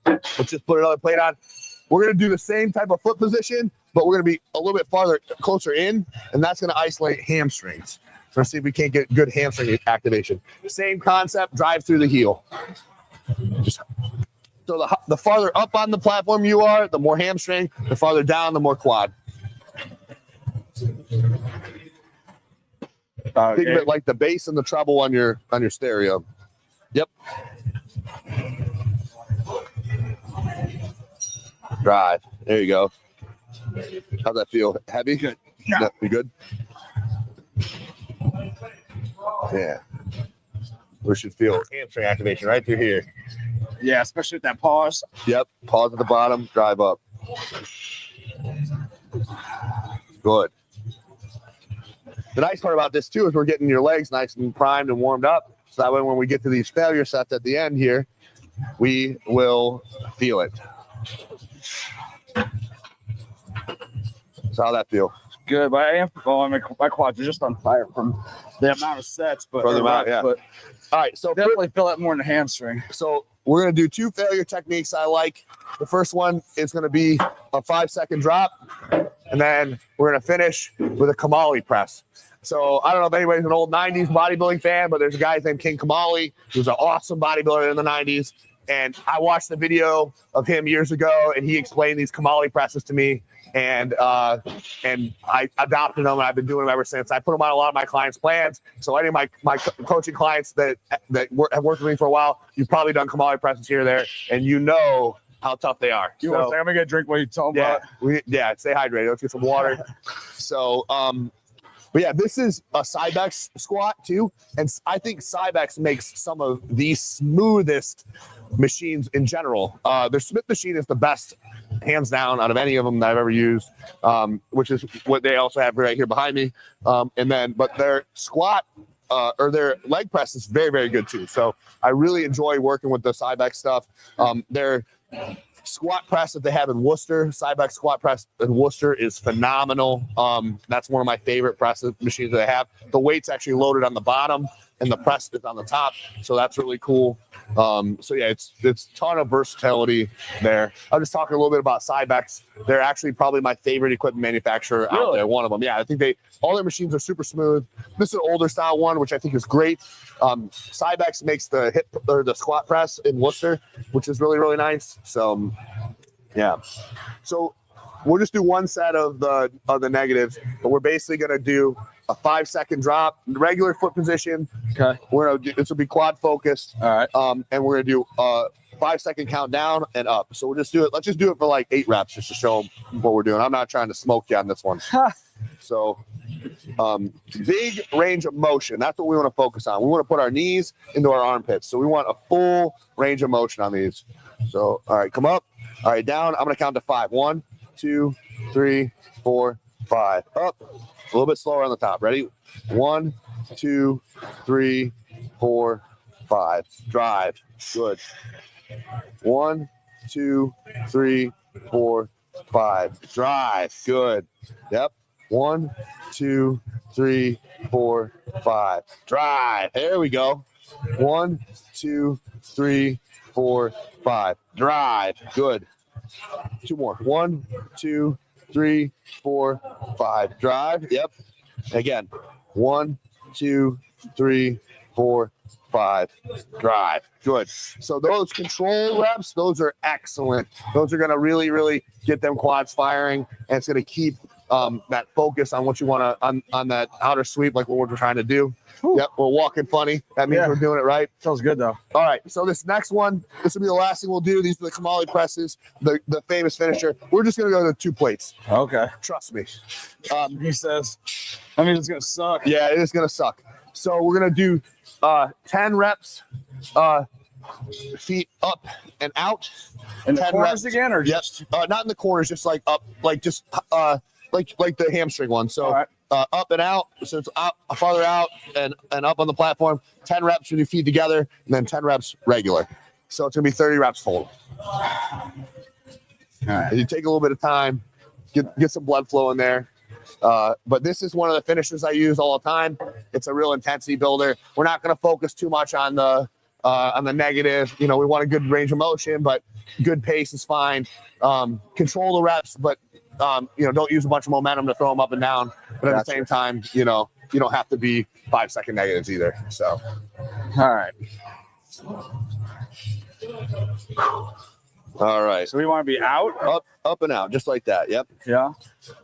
S3: Let's just put another plate on. We're going to do the same type of foot position, but we're going to be a little bit farther, closer in, and that's going to isolate hamstrings. So let's see if we can't get good hamstring activation. Same concept, drive through the heel. Just so the farther up on the platform you are, the more hamstring. The farther down, the more quad. Think of it like the bass and the treble on your stereo. Yep. Drive. There you go. How's that feel? Heavy?
S2: Good.
S3: No. You good? Yeah. We should feel hamstring activation right through here.
S2: Yeah, especially with that pause.
S3: Yep. Pause at the bottom. Drive up. Good. The nice part about this too is we're getting your legs nice and primed and warmed up. So that way when we get to these failure sets at the end here, we will feel it. So how'd that feel?
S2: Good, but I am. Well, my quads are just on fire from the amount of sets, but
S3: From the amount, yeah.
S2: But
S3: All right, so
S2: definitely feel that more in the hamstring.
S3: So we're going to do 2 failure techniques I like. The first one is going to be a 5-second drop, and then we're going to finish with a Kamali press. So I don't know if anybody's an old 90s bodybuilding fan, but there's a guy named King Kamali who's an awesome bodybuilder in the 90s. And I watched the video of him years ago, and he explained these Kamali presses to me. And I adopted them, and I've been doing them ever since. I put them on a lot of my clients' plans. So any of my coaching clients that have worked with me for a while, you've probably done Kamali presses here or there, and you know how tough they are.
S2: I'm gonna get a drink while you tell them about.
S3: Stay hydrated. Let's get some water. So, but yeah, this is a Cybex squat too, and I think Cybex makes some of the smoothest machines in general. Their Smith machine is the best, hands down, out of any of them that I've ever used, which is what they also have right here behind me. But their squat or their leg press is very, very good too. So I really enjoy working with the Cybex stuff. Their squat press that they have in Worcester, Cybex squat press in Worcester is phenomenal. That's one of my favorite press machines that they have. The weight's actually loaded on the bottom and the press is on the top, so that's really cool. So yeah, it's a ton of versatility there. I'll just talk a little bit about Cybex. They're actually probably my favorite equipment manufacturer out there. One of them, yeah. I think all their machines are super smooth. This is an older style one, which I think is great. Cybex makes the hip or the squat press in Worcester, which is really, really nice. So yeah, so we'll just do one set of the negatives, but we're basically gonna do a 5-second drop, regular foot position.
S2: Okay.
S3: This will be quad focused.
S2: All right.
S3: And we're gonna do 5-second count down and up. So we'll just do it. Let's just do it for like 8 reps just to show them what we're doing. I'm not trying to smoke you on this one. So big range of motion. That's what we want to focus on. We want to put our knees into our armpits. So we want a full range of motion on these. So, all right, come up. All right, down. I'm going to count to 5. 1, 2, 3, 4, 5. Up. A little bit slower on the top. Ready? 1, 2, 3, 4, 5. Drive. Good. 1, 2, 3, 4, 5. Drive. Good. Yep. 1, 2, 3, 4, 5. Drive. There we go. 1, 2, 3, 4, 5. Drive. Good. 2 more. 1, 2, 3, 4, 5. Drive. Yep. Again. 1, 2, 3, 4, 5. Drive. Good. So those control reps, those are excellent. Those are going to really, really get them quads firing, and it's going to keep that focus on what you want to on that outer sweep, like what we're trying to do. Whew. Yep, we're walking funny. That means we're doing it right.
S2: Feels good though.
S3: All right, so this next one, this will be the last thing we'll do. These are the Kamali presses, the famous finisher. We're just gonna go to 2 plates.
S2: Okay.
S3: Trust me.
S2: He says, I mean, it's gonna suck.
S3: Yeah, it is gonna suck. So we're gonna do 10 reps, feet up and out.
S2: And the
S3: 10
S2: corners
S3: reps
S2: again, or
S3: just not in the corners, just like up, like just like the hamstring one. So
S2: right.
S3: Up and out. So it's up, farther out and up on the platform. 10 reps with your feet together, and then 10 reps regular. So it's gonna be 30 reps total.
S2: All right.
S3: You take a little bit of time, get some blood flow in there. But this is one of the finishers I use all the time. It's a real intensity builder. We're not going to focus too much on the negative. You know, we want a good range of motion, but good pace is fine. Control the reps, but you know, don't use a bunch of momentum to throw them up and down. But at the same time, you know, you don't have to be 5-second negatives either. So,
S2: All right.
S3: all right.
S2: So we want to be out,
S3: Up and out, just like that. Yep.
S2: yeah.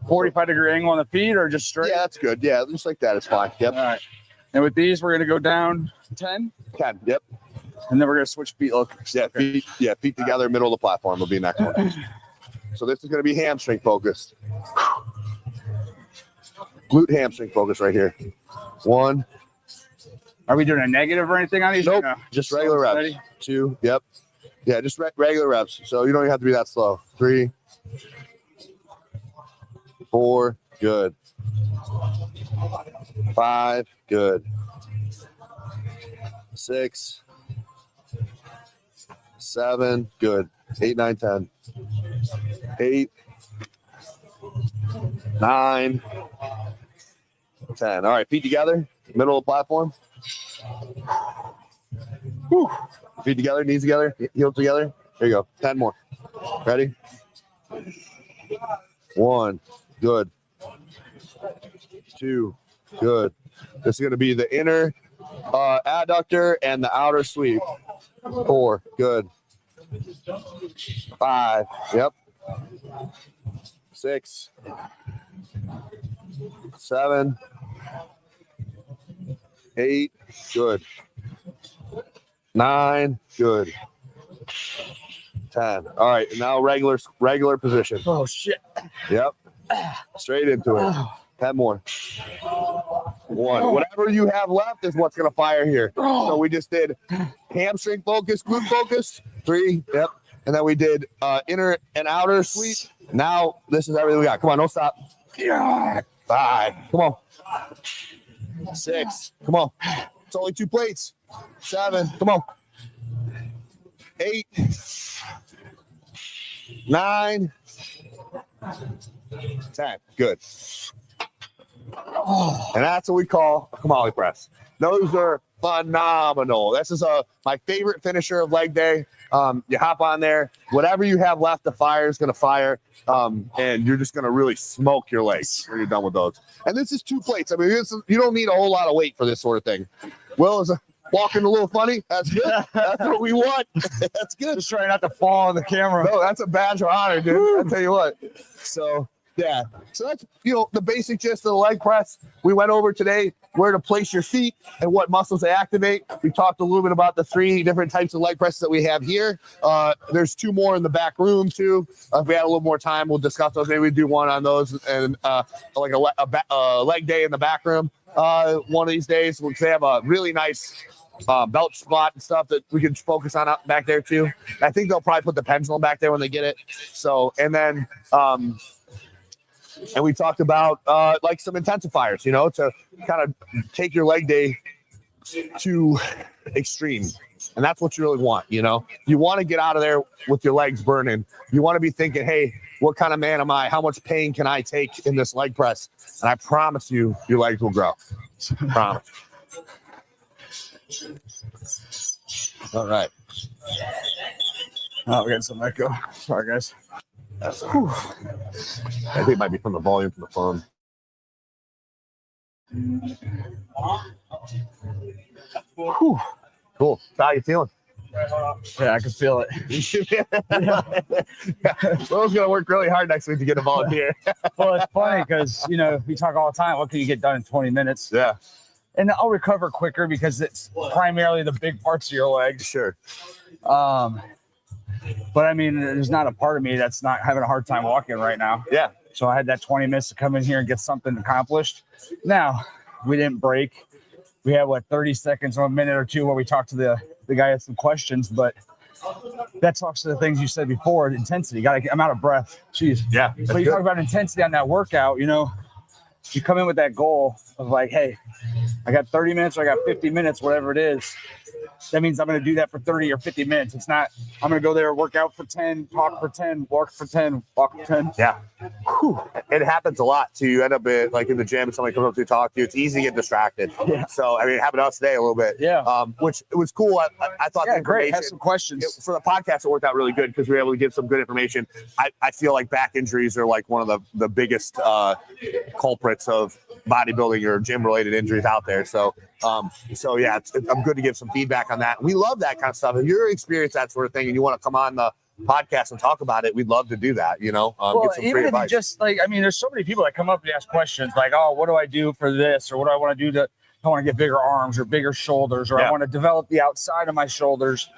S2: 45-degree angle on the feet, or just straight.
S3: Yeah, that's good. Yeah, just like that. It's fine. Yep.
S2: All right. And with these, we're gonna go down 10,
S3: 10. Yep.
S2: and then we're gonna switch feet. Look.
S3: Yeah, feet together, middle of the platform will be next one. So this is going to be hamstring focused. Glute hamstring focus right here. 1.
S2: Are we doing a negative or anything on these?
S3: Nope.
S2: No?
S3: Just regular reps.
S2: Steady?
S3: 2. Yep. Yeah, just regular reps. So you don't even have to be that slow. 3. 4. Good. 5. Good. 6. 7. Good. 8, 9, 10. 8, 9, 10. All right, feet together, middle of the platform. Whew. Feet together, knees together, heels together. There you go. 10 more. Ready? 1. Good. 2. Good. This is going to be the inner adductor and the outer sweep. 4. Good. 5. Yep. 6. 7. 8. Good. 9. Good. 10. All right. Now regular position.
S2: Oh shit.
S3: Yep. Straight into it. 10 more. 1. Whatever you have left is what's going to fire here. So we just did hamstring focus, glute focus. 3. Yep. And then we did inner and outer sweep. Now this is everything we got. Come on, don't stop. 5. Come on. 6. Come on. It's only 2 plates. 7. Come on. 8. 9. 10. Good. And that's what we call a Kamali press. Those are phenomenal. This is my favorite finisher of leg day. You hop on there, whatever you have left to fire is going to fire, and you're just going to really smoke your legs when you're done with those. And this is 2 plates. I mean, you don't need a whole lot of weight for this sort of thing. Will is walking a little funny. That's good. That's what we want. That's good.
S2: Just trying not to fall on the camera.
S3: No, that's a badge of honor, dude. I'll tell you what. So Yeah. So that's, the basic gist of the leg press. We went over today where to place your feet and what muscles they activate. We talked a little bit about the 3 different types of leg presses that we have here. There's 2 more in the back room too. If we had a little more time, we'll discuss those. Maybe we do one on those and like a leg day in the back room. One of these days, they have a really nice belt spot and stuff that we can focus on up back there too. I think they'll probably put the pendulum back there when they get it. So, and then, and we talked about like some intensifiers, to kind of take your leg day to extreme. And that's what you really want, You want to get out of there with your legs burning. You want to be thinking, hey, what kind of man am I? How much pain can I take in this leg press? And I promise you, your legs will grow. Promise. All right.
S2: Oh, we got some echo. Sorry, guys.
S3: I think it might be from the volume from the phone. Whew. Cool. How you feeling?
S2: Yeah, I can feel it.
S3: Will's gonna work really hard next week to get a volunteer.
S2: Well, it's funny because we talk all the time. What can you get done in 20 minutes?
S3: Yeah.
S2: And I'll recover quicker because it's primarily the big parts of your legs.
S3: Sure.
S2: But I mean, there's not a part of me that's not having a hard time walking right now.
S3: Yeah.
S2: So I had that 20 minutes to come in here and get something accomplished. Now, we didn't break. We had 30 seconds or a minute or two where we talked to the guy, had some questions, but that talks to the things you said before, intensity. I'm out of breath. Jeez.
S3: Yeah.
S2: But you talk about intensity on that workout, you come in with that goal of like, hey, I got 30 minutes or I got 50 minutes, whatever it is. That means I'm going to do that for 30 or 50 minutes. It's not, I'm going to go there, work out for 10, talk for 10, walk for 10, walk for 10.
S3: Yeah. Whew. It happens a lot too. You end up in the gym, somebody comes up to you, talk to you. It's easy to get distracted.
S2: Yeah.
S3: So, it happened to us today a little bit.
S2: Yeah.
S3: Which it was cool. I thought the
S2: great.
S3: information
S2: Have some questions.
S3: for the podcast, it worked out really good because we were able to give some good information. I feel like back injuries are like one of the biggest culprits of bodybuilding or gym related injuries out there. So yeah, I'm good to give some feedback on that. We love that kind of stuff. If you're experienced that sort of thing and you want to come on the podcast and talk about it, we'd love to do that,
S2: well,
S3: get some free
S2: even
S3: advice.
S2: Just there's so many people that come up and ask questions like, oh, what do I do for this? Or what do I want to do I want to get bigger arms or bigger shoulders, or I want to develop the outside of my shoulders.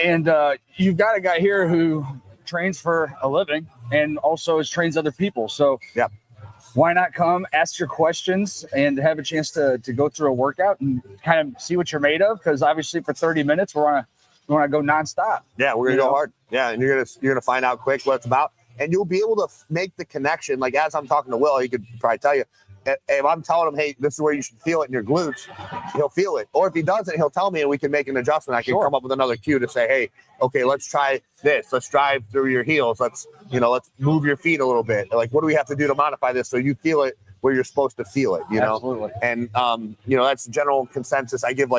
S2: And you've got a guy here who trains for a living and also trains other people. So
S3: yeah.
S2: Why not come, ask your questions, and have a chance to go through a workout and kind of see what you're made of? Because obviously for 30 minutes, we want to go nonstop.
S3: Yeah, we're gonna go hard. Yeah, and you're gonna find out quick what it's about, and you'll be able to make the connection. Like as I'm talking to Will, he could probably tell you. If I'm telling him, hey, this is where you should feel it in your glutes, he'll feel it. Or if he doesn't, he'll tell me and we can make an adjustment. I can come up with another cue to say, hey, okay, let's try this. Let's drive through your heels. Let's move your feet a little bit. Like, what do we have to do to modify this so you feel it where you're supposed to feel it,
S2: Absolutely.
S3: And, that's general consensus. I give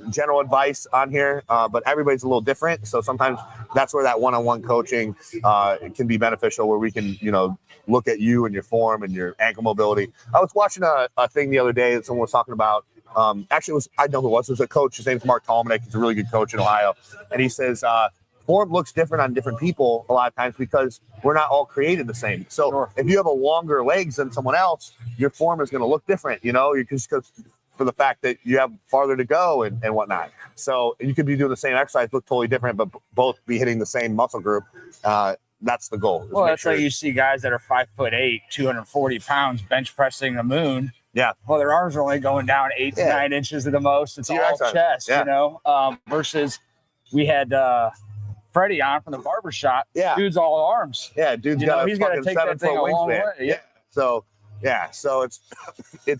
S3: general advice on here, but everybody's a little different. So sometimes that's where that one-on-one coaching can be beneficial, where we can, look at you and your form and your ankle mobility. I was watching a thing the other day that someone was talking about. Actually, I know who it was. It was a coach. His name's Mark Tolmanek. He's a really good coach in Ohio. And he says, form looks different on different people a lot of times because we're not all created the same. So if you have a longer legs than someone else, your form is going to look different, because for the fact that you have farther to go and whatnot. So you could be doing the same exercise, look totally different, but both be hitting the same muscle group. That's the goal.
S2: Well, that's like you see guys that are 5'8", 240 pounds, bench pressing the moon.
S3: Yeah.
S2: Well, their arms are only going down 8 to 9 inches at the most. It's all chest, versus we had Freddie on from the barbershop.
S3: Yeah.
S2: Dude's all arms.
S3: Yeah, dude's
S2: he's got to take that thing a long way.
S3: Yeah. So it's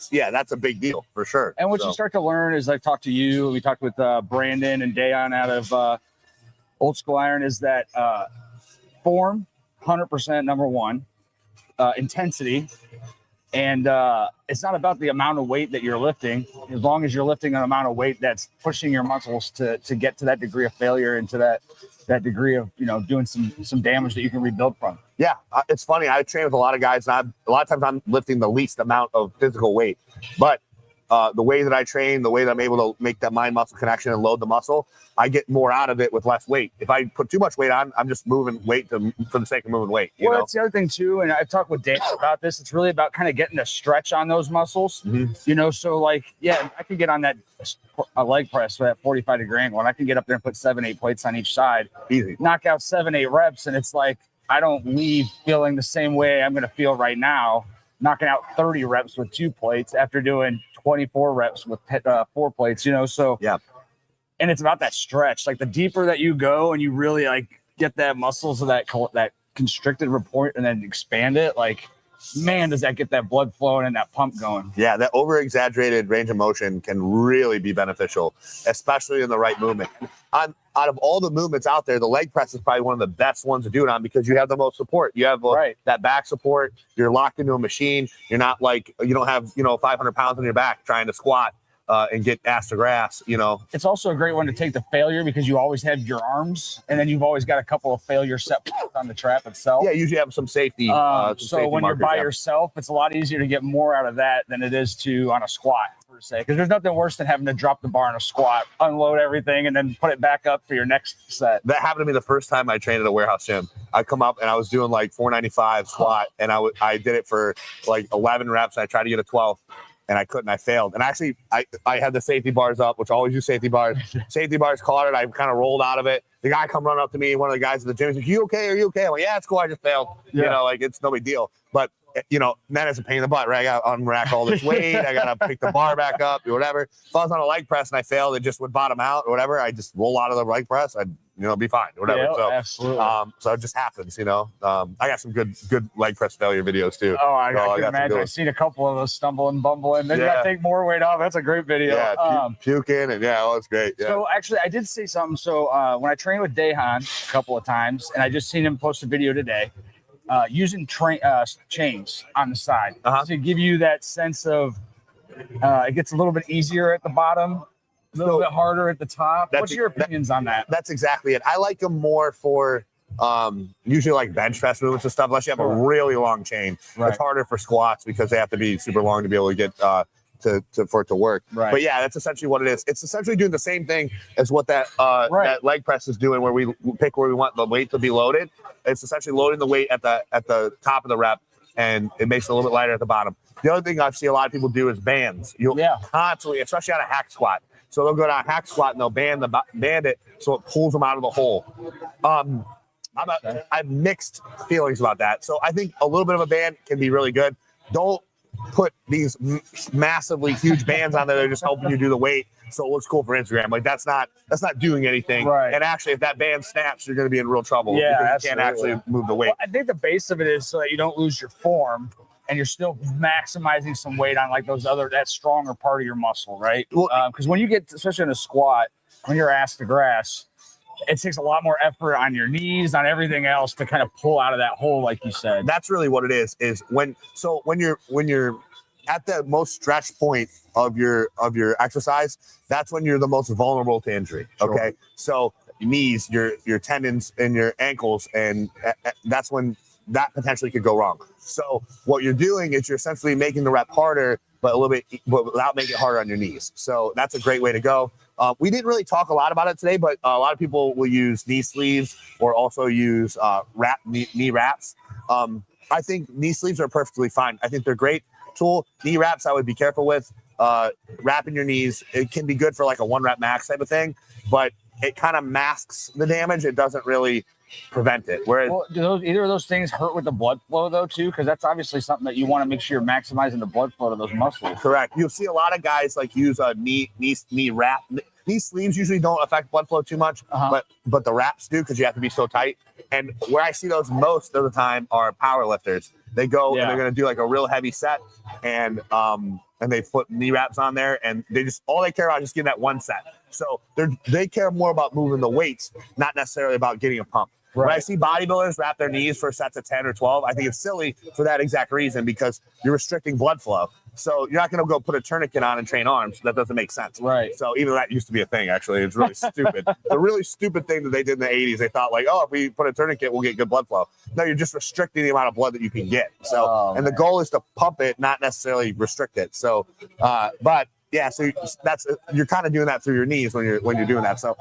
S3: that's a big deal for sure.
S2: And what you start to learn is, like, talk to you. We talked with Brandon and Dayon out of Old School Iron, is that form, 100% number one, intensity. And it's not about the amount of weight that you're lifting, as long as you're lifting an amount of weight that's pushing your muscles to get to that degree of failure and to that degree of, doing some damage that you can rebuild from.
S3: Yeah, it's funny. I train with a lot of guys, and a lot of times I'm lifting the least amount of physical weight. But the way that I train, the way that I'm able to make that mind muscle connection and load the muscle, I get more out of it with less weight. If I put too much weight on, I'm just moving weight for the sake of moving weight. You know?
S2: That's the other thing too, and I've talked with Dan about this. It's really about kind of getting a stretch on those muscles. You know, so like, yeah, I can get on that a leg press for that 45-degree angle, and I can get up there and put 7-8 plates on each side,
S3: Easy.
S2: knock out 7-8 reps, and it's like I don't leave feeling the same way I'm going to feel right now, knocking out 30 reps with 2 plates after doing 24 reps with 4 plates. You know, so
S3: Yeah.
S2: And it's about that stretch. Like the deeper that you go and you really like get that muscles of that constricted report and then expand it, like, man, does that get that blood flowing and that pump going.
S3: Yeah, that over-exaggerated range of motion can really be beneficial, especially in the right movement. Out of all the movements out there, the leg press is probably one of the best ones to do it on because you have the most support. You have that back support. You're locked into a machine. You're not like, you don't have, 500 pounds on your back trying to squat and get ass to grass,
S2: It's also a great one to take the failure because you always have your arms and then you've always got a couple of failure set on the trap itself.
S3: Yeah, usually have some safety.
S2: So when you're by yourself, it's a lot easier to get more out of that than it is to on a squat, per se. Because there's nothing worse than having to drop the bar on a squat, unload everything, and then put it back up for your next set.
S3: That happened to me the first time I trained at a warehouse gym. I come up and I was doing like 495 squat, and I did it for like 11 reps. And I tried to get a 12. And I couldn't. I failed. And actually, I had the safety bars up, which I always use safety bars. Safety bars caught it. I kind of rolled out of it. The guy come running up to me. One of the guys at the gym. He's like, "You okay? Are you okay?" I'm like, "Yeah, it's cool. I just failed."
S2: Yeah.
S3: Like it's no big deal. But then it's a pain in the butt, right? I got to unrack all this weight. I got to pick the bar back up or whatever. If I was on a leg press and I failed, it just would bottom out or whatever. I just roll out of the leg press. I'd be fine or whatever.
S2: Yeah, absolutely.
S3: So it just happens. I got some good leg press failure videos too.
S2: Oh, I can imagine. I've seen a couple of those stumbling, bumbling. Then you got to take more weight off. That's a great video.
S3: Yeah, puking and it's great. Yeah.
S2: So actually, I did say something. So when I trained with Dehan a couple of times, and I just seen him post a video today, using chains on the side to give you that sense of it gets a little bit easier at the bottom. A little bit harder at the top. What's your opinions on that?
S3: That's exactly it. I like them more for usually like bench press movements and stuff. Unless you have a really long chain, it's harder for squats because they have to be super long to be able to get for it to work.
S2: Right.
S3: But yeah, that's essentially what it is. It's essentially doing the same thing as what that leg press is doing, where we pick where we want the weight to be loaded. It's essentially loading the weight at the top of the rep, and it makes it a little bit lighter at the bottom. The other thing I see a lot of people do is bands. You'll constantly, especially on a hack squat. So they'll go down a hack squat and they'll band it so it pulls them out of the hole. I have mixed feelings about that. So I think a little bit of a band can be really good. Don't put these massively huge bands on there. They're just helping you do the weight so it looks cool for Instagram. Like that's not doing anything.
S2: Right.
S3: And actually, if that band snaps, you're going to be in real trouble.
S2: Yeah,
S3: because you can't actually move the weight.
S2: Well, I think the base of it is so that you don't lose your form. And you're still maximizing some weight on like that stronger part of your muscle, right? Because when you get, especially in a squat, when you're ass to grass, it takes a lot more effort on your knees, on everything else to kind of pull out of that hole, like you said.
S3: That's really what it is. Is when you're at the most stretch point of your exercise, that's when you're the most vulnerable to injury.
S2: Sure.
S3: Okay, so knees, your tendons, and your ankles, and that's when that potentially could go wrong. So what you're doing is you're essentially making the rep harder, but without making it harder on your knees. So that's a great way to go. We didn't really talk a lot about it today, but a lot of people will use knee sleeves or also use knee wraps. I think knee sleeves are perfectly fine. I think they're a great tool. Knee wraps, I would be careful with. Wrapping your knees, it can be good for like a 1 rep max type of thing, but it kind of masks the damage. It doesn't really prevent it. Whereas,
S2: do either of those things hurt with the blood flow though too? Because that's obviously something that you want to make sure you're maximizing the blood flow to those muscles.
S3: Correct. You'll see a lot of guys like use a knee wrap. Knee sleeves usually don't affect blood flow too much, but the wraps do because you have to be so tight. And where I see those most of the time are power lifters. They go and they're going to do like a real heavy set, and they put knee wraps on there, and all they care about is just getting that one set. So they care more about moving the weights, not necessarily about getting a pump. Right. When I see bodybuilders wrap their knees for sets of 10 or 12, I think it's silly for that exact reason because you're restricting blood flow. So you're not going to go put a tourniquet on and train arms. That doesn't make sense.
S2: Right.
S3: So even that used to be a thing, actually. It's really stupid. It's a really stupid thing that they did in the 80s. They thought like, if we put a tourniquet, we'll get good blood flow. No, you're just restricting the amount of blood that you can get. So, the goal is to pump it, not necessarily restrict it. So, but Yeah, so you're kind of doing that through your knees when you're doing that. So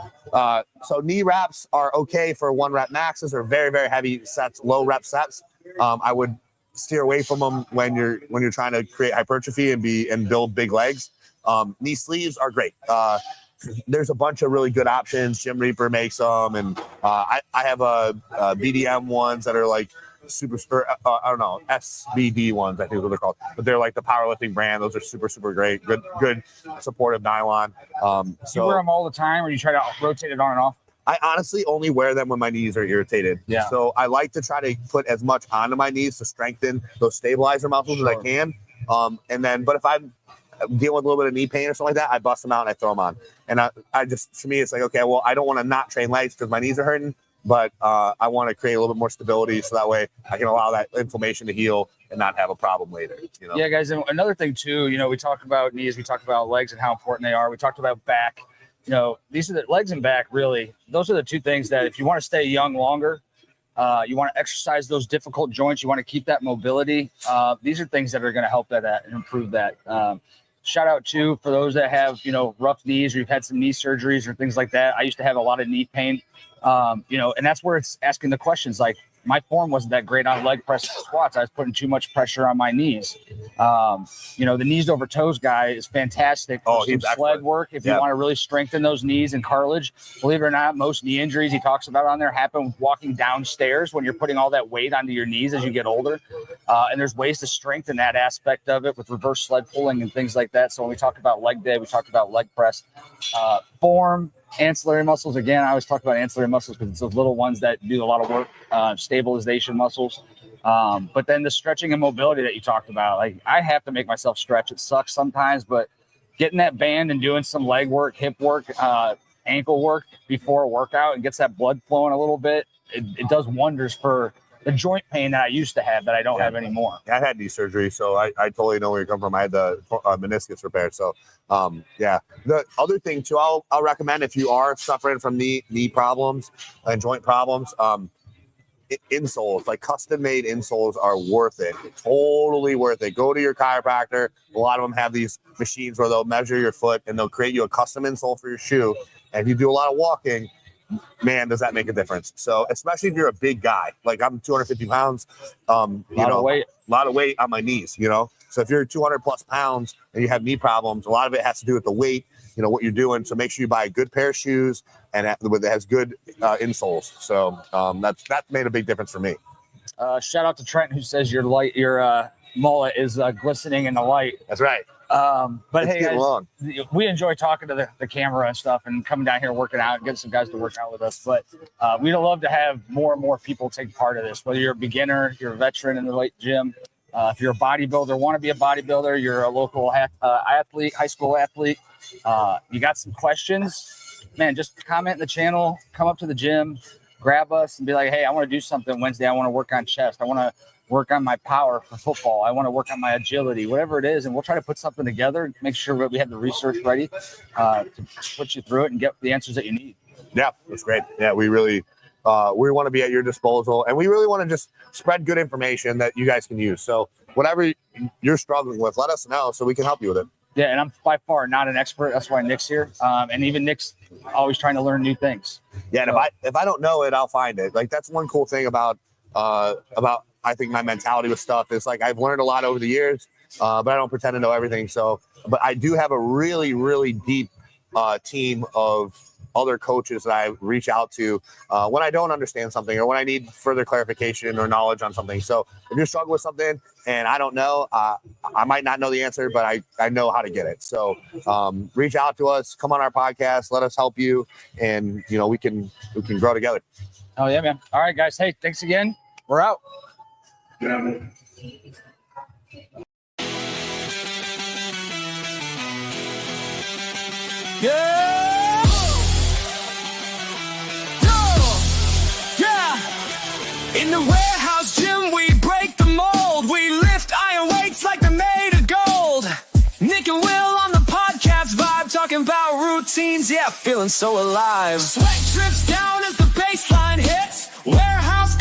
S3: knee wraps are okay for 1 rep maxes or very, very heavy sets, low rep sets. I would steer away from them when you're trying to create hypertrophy and build big legs. Knee sleeves are great. There's a bunch of really good options. Gym Reaper makes them, and I have a BDM ones that are like super I don't know, SBD ones, I think is what they're called, but they're like the powerlifting brand. Those are super great, good supportive nylon.
S2: So you wear them all the time, or you try to rotate it on and off?
S3: I honestly only wear them when my knees are irritated.
S2: Yeah.
S3: So I like to try to put as much onto my knees to strengthen those stabilizer muscles as I can. But if I'm dealing with a little bit of knee pain or something like that, I bust them out and I throw them on. And I just, to me, it's like, okay, well, I don't want to not train legs because my knees are hurting, but I want to create a little bit more stability so that way I can allow that inflammation to heal and not have a problem later. You know?
S2: Yeah, guys. And another thing too, we talk about knees, we talk about legs and how important they are. We talked about back. These are the legs and back. Really, those are the two things that if you want to stay young longer, you want to exercise those difficult joints, you want to keep that mobility. These are things that are going to help that and improve that. Shout out to for those that have rough knees or you've had some knee surgeries or things like that. I used to have a lot of knee pain. And that's where it's asking the questions like my form wasn't that great on leg press and squats. I was putting too much pressure on my knees. The knees over toes guy is fantastic. He's sled work. If you want to really strengthen those knees and cartilage, believe it or not, most knee injuries he talks about on there happen walking downstairs when you're putting all that weight onto your knees as you get older. And there's ways to strengthen that aspect of it with reverse sled pulling and things like that. So when we talk about leg day, we talk about leg press, form, ancillary muscles. Again, I always talk about ancillary muscles because it's those little ones that do a lot of work, stabilization muscles. But then the stretching and mobility that you talked about, like I have to make myself stretch. It sucks sometimes, but getting that band and doing some leg work, hip work, ankle work before a workout and gets that blood flowing a little bit, it does wonders for the joint pain that I used to have that I don't have anymore.
S3: I had knee surgery, so I totally know where you come from. I had the meniscus repaired. So, The other thing, too, I'll recommend if you are suffering from knee problems and joint problems, insoles, like custom-made insoles are worth it. Totally worth it. Go to your chiropractor. A lot of them have these machines where they'll measure your foot and they'll create you a custom insole for your shoe. And if you do a lot of walking, man, does that make a difference. So especially if you're a big guy, like I'm 250 pounds, a lot of weight on my knees, So if you're 200 plus pounds and you have knee problems, a lot of it has to do with the weight, what you're doing. So make sure you buy a good pair of shoes and that has good insoles. So that made a big difference for me.
S2: Shout out to Trent who says your mullet is glistening in the light.
S3: That's right.
S2: But hey, guys, we enjoy talking to the camera and stuff and coming down here working out and getting some guys to work out with us. But we'd love to have more and more people take part of this, whether you're a beginner, you're a veteran in the late gym. If you're a bodybuilder, want to be a bodybuilder, you're a local athlete, high school athlete, you got some questions, man, just comment in the channel, come up to the gym, grab us and be like, hey, I want to do something Wednesday. I want to work on chest. I want to work on my power for football. I want to work on my agility, whatever it is. And we'll try to put something together, make sure that we have the research ready to put you through it and get the answers that you need.
S3: Yeah, that's great. Yeah, we really we want to be at your disposal, and we really want to just spread good information that you guys can use. So whatever you're struggling with, let us know so we can help you with it.
S2: Yeah, and I'm by far not an expert. That's why Nick's here. And even Nick's always trying to learn new things.
S3: Yeah, and if I don't know it, I'll find it. Like that's one cool thing about I think my mentality with stuff is like I've learned a lot over the years, but I don't pretend to know everything. So, but I do have a really, really deep team of other coaches that I reach out to when I don't understand something or when I need further clarification or knowledge on something. So if you're struggling with something and I don't know, I might not know the answer, but I know how to get it. So reach out to us, come on our podcast, let us help you, and we can grow together.
S2: Oh yeah, man. All right, guys. Hey, thanks again. We're out.
S1: Yeah. In the warehouse gym, we break the mold. We lift iron weights like they're made of gold. Nick and Will on the podcast vibe, talking about routines, yeah, feeling so alive. Sweat drips down as the baseline hits. Warehouse